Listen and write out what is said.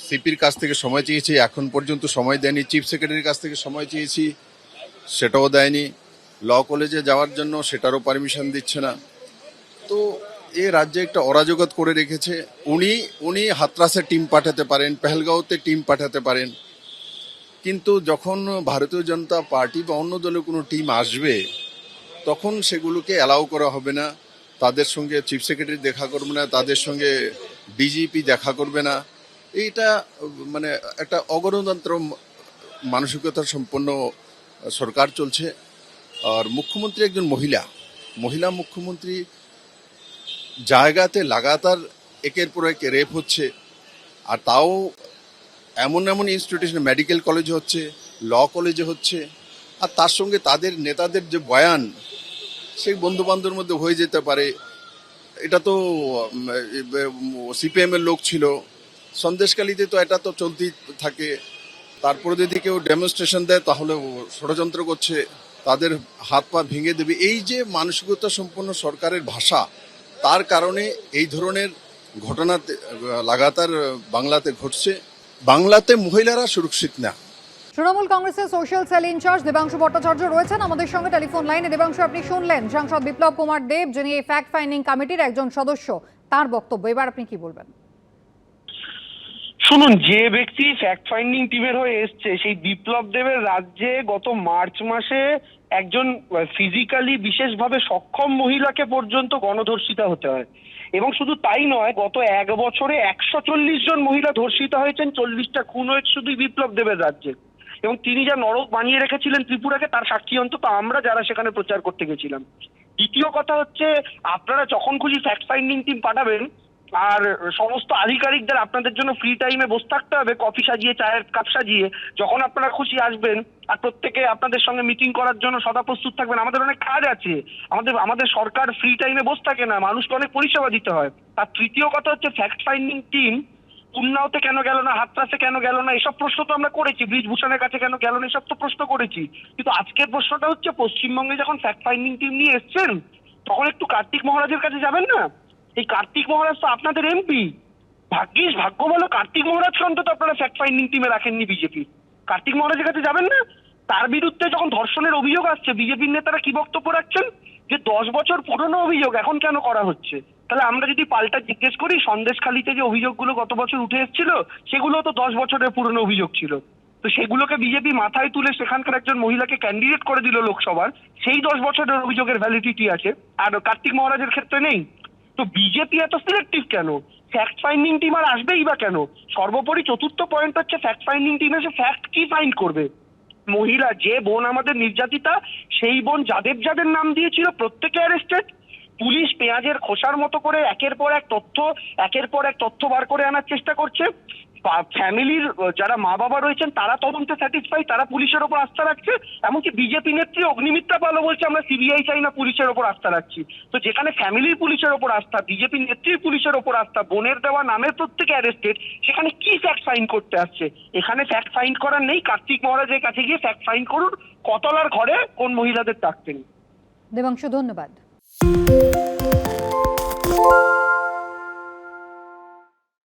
সিপির কাছ থেকে সময় চেয়েছি, এখন পর্যন্ত সময় দেয়নি। চিফ সেক্রেটারির কাছ থেকে সময় চেয়েছি, সেটাও দেয়নি। ল কলেজে যাওয়ার জন্য সেটারও পারমিশন দিচ্ছে না। তো এ রাজ্যে একটা অরাজকতা করে রেখেছে। উনি হাতরাসে টিম পাঠাতে পারেন, পেহেলগাঁওতে টিম পাঠাতে পারেন, কিন্তু যখন ভারতীয় জনতা পার্টি বা অন্য দলের কোনো টিম আসবে তখন সেগুলোকে অ্যালাউ করা হবে না। তাদের সঙ্গে চিফ সেক্রেটারি দেখা করবে না, তাদের সঙ্গে ডিজিপি দেখা করবে না। এইটা মানে একটা অগণতন্ত্র মানসিকতার সম্পন্ন সরকার চলছে। আর মুখ্যমন্ত্রী একজন মহিলা মুখ্যমন্ত্রী, জায়গাতে লাগাতার একের পর এক রেপ হচ্ছে, আর তাও এমন এমন ইনস্টিটিউশন, মেডিকেল কলেজে হচ্ছে, ল কলেজে হচ্ছে, আর তার সঙ্গে তাদের নেতাদের যে বয়ান, সেই বন্ধু বান্ধবের মধ্যে হয়ে যেতে পারে। এটা তো সিপিএম এর লোক ছিল, সন্দেশকালীতে তো এটা তো চলতেই থাকে। তারপরে যদি কেউ ডেমনস্ট্রেশন দেয় তাহলে ষড়যন্ত্র করছে, তাদের হাত পা ভেঙে দেবে। এই যে মানসিকতা সম্পন্ন সরকারের ভাষা, তার কারণে এই ধরনের ঘটনা লাগাতার বাংলাতে ঘটছে। বাংলাতে মহিলারা সুরক্ষিত না। তৃণমূল কংগ্রেসের social cell in charge Debangshu Bhattacharya রয়েছেন আমাদের সঙ্গে টেলিফোন লাইনে। দেবাংশু, আপনি শুনলেন সাংসদ বিপ্লব কুমার দেব, যিনি এই ফ্যাক্ট ফাইন্ডিং কমিটির একজন সদস্য, তার বক্তব্য। এবার আপনি কি বলবেন? শুনুন, যে ব্যক্তি ফ্যাক্ট ফাইন্ডিং টিমের হয়ে এসছে, সেই বিপ্লব দেবের রাজ্যে গত মার্চ মাসে একজন ফিজিক্যালি বিশেষভাবে সক্ষম মহিলাকে পর্যন্ত গণধর্ষিতা হতে হয়। এবং শুধু তাই নয়, গত 1 বছরে 140 জন মহিলা ধর্ষিতা হয়েছেন, 40টা খুন হয়েছে শুধু বিপ্লব দেবের রাজ্যে। এবং তিনি যা নরক বানিয়ে রেখেছিলেন ত্রিপুরাকে, তার সাক্ষী অন্তত আমরা যারা সেখানে প্রচার করতে গেছিলাম। দ্বিতীয় কথা হচ্ছে, আপনারা যখন খুশি ফ্যাক্ট ফাইন্ডিং টিম পাঠাবেন, আর সমস্ত আধিকারিকদের আপনাদের জন্য ফ্রি টাইমে বসে থাকতে হবে, কফি সাজিয়ে, চায়ের কাপ সাজিয়ে। যখন আপনারা খুশি আসবেন, আর প্রত্যেকে আপনাদের সঙ্গে মিটিং করার জন্য সদা প্রস্তুত থাকবেন। আমাদের অনেক কাজ আছে, আমাদের সরকার ফ্রি টাইমে বসে থাকে না, মানুষকে অনেক পরিষেবা দিতে হয়। আর তৃতীয় কথা হচ্ছে, ফ্যাক্ট ফাইন্ডিং টিম উন্নাওতে কেন গেল না, হাতরাসে কেন গেল না, এসব প্রশ্ন তো আমরা করেছি। ব্রিজভূষণের কাছে কেন গেল না, এসব তো প্রশ্ন করেছি। কিন্তু আজকের প্রশ্নটা হচ্ছে, পশ্চিমবঙ্গে যখন ফ্যাক্ট ফাইন্ডিং টিম নিয়ে এসছেন, তখন একটু কার্তিক মহারাজের কাছে যাবেন না? এই কার্তিক মহারাজ তো আপনাদের এমপি। ভাগ্য ভালো কার্তিক মহারাজকে অন্তত আপনারা ফ্যাক্ট ফাইন্ডিং টিমে রাখেননি বিজেপি। কার্তিক মহারাজের কাছে যাবেন না? তার বিরুদ্ধে যখন ধর্ষণের অভিযোগ আসছে, বিজেপির নেতারা কি বক্তব্য রাখছেন? যে 10 বছর পুরনো অভিযোগ এখন কেন করা হচ্ছে। তাহলে আমরা যদি পাল্টা জিজ্ঞেস করি, সন্দেশখালীতে যে অভিযোগগুলো গত বছর উঠে এসেছিল, সেগুলো তো 10 বছরের পুরনো অভিযোগ ছিল। তো সেগুলোকে বিজেপি মাথায় তুলে সেখানকার একজন মহিলাকে ক্যান্ডিডেট করে দিল লোকসভার, সেই 10 বছরের অভিযোগের ভ্যালিডিটি আছে, আর কার্তিক মহারাজের ক্ষেত্রে নেই। তো বিজেপি এত সিলেক্টিভ কেন? ফ্যাক্ট ফাইন্ডিং টিম আর আসবেই বা কেন? সর্বোপরি চতুর্থ পয়েন্ট হচ্ছে, ফ্যাক্ট ফাইন্ডিং টিম এসে ফ্যাক্ট কি ফাইন্ড করবে? মহিলা যে বোন আমাদের নির্যাতিতা, সেই বোন যাদের নাম দিয়েছিল প্রত্যেকে অ্যারেস্টেড। পুলিশ পেঁয়াজের খোসার মতো করে একের পর এক তথ্য বার করে আনার চেষ্টা করছে। ফ্যামিলির যারা মা বাবা রয়েছেন তারা তদন্তে স্যাটিসফাই, তারা পুলিশের ওপর আস্থা রাখছে। এমনকি বিজেপি নেত্রী অগ্নিমিত্রা পালও বলছে আমরা সিবিআই চাই না, পুলিশের ওপর আস্থা রাখছি। তো যেখানে ফ্যামিলির পুলিশের ওপর আস্থা, বিজেপি নেত্রীর পুলিশের ওপর আস্থা, বোনের দেওয়া নামের প্রত্যেকে অ্যারেস্টেড, সেখানে কি ফ্যাক্ট ফাইন্ড করতে আসছে? এখানে ফ্যাক্ট ফাইন্ড করার নেই। কার্তিক মহারাজের কাছে গিয়ে ফ্যাক্ট ফাইন্ড করুন, কতলার ঘরে কোন মহিলাদের ডাকতেন। দেবাংশু, ধন্যবাদ।